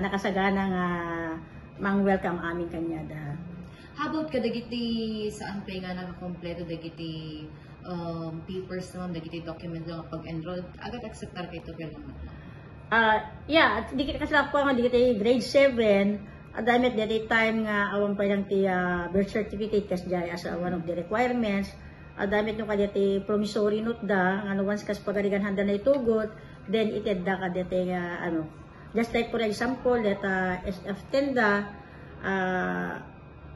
nakasagana nga mang welcome amin kanyada. How about kadagiti saan pa nga nakakompleto dagiti papers naman, dagiti document lang pag-enroll, agad acceptar kayo ito pero Yeah, di kita kasalap ko nga di kita grade 7, damit dati time nga awan pa lang ti birth certificate kas jay as one of the requirements. Damit nung kaditi promissory note da, ano once kas pagarigan handa na itugot, then ited da kaditi just like for example, that SF10 da,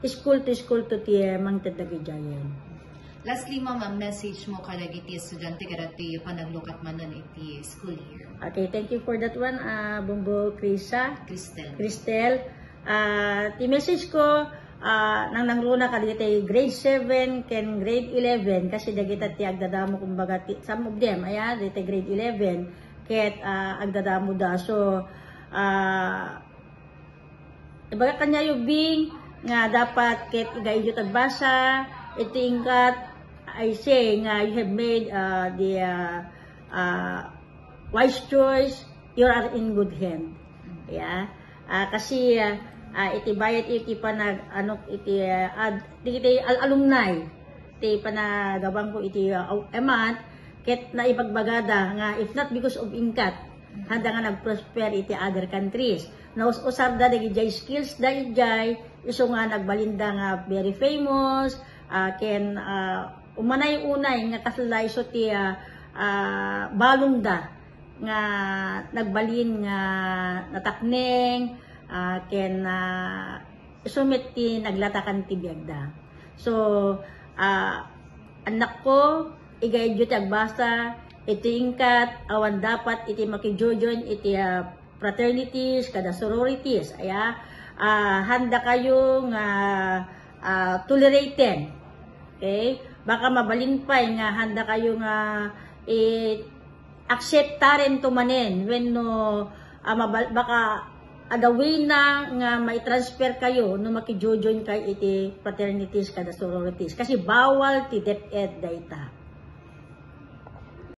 school to ti mang tedagi jayan. Lastly, ma'am, ang message mo kadagiti estudyante kadati panaglukat man nun iti school year. Okay, thank you for that one, Bumbo Cristel. Ti message ko, nang nangruna ka dito grade 7 ken grade 11 kasi dagita ti agdadamo kumbaga some of them dito grade 11 ket agdadamo da so ibaga kanya yubing nga dapat ket igayud agbasa iti ingkat I say nga you have made the wise choice, you are in good hand. Kasi iti bayat iti panag iti alumni iti panagawang ko iti emat ket na ipagbagada nga if not because of ingkat handa nga nagprosper iti other countries na usab da dagiti skills da ijay iso nga nagbalinda nga very famous ken umanay-unay nga kasalay so ti balong da nga nagbalin nga natakneng ken sumit ti naglatakan ti biagda. So anak ko igayud ti agbasa iti ingkat awan dapat iti makijojoin iti fraternities kada sororities handa kayo nga tolerated. Okay? Baka mabalin pa nga handa kayo nga acceptaren tumanen when baka adawin na nga mai-transfer kayo no makijojoin kay iti fraternities kada sororities kasi bawal ti DepEd dayta.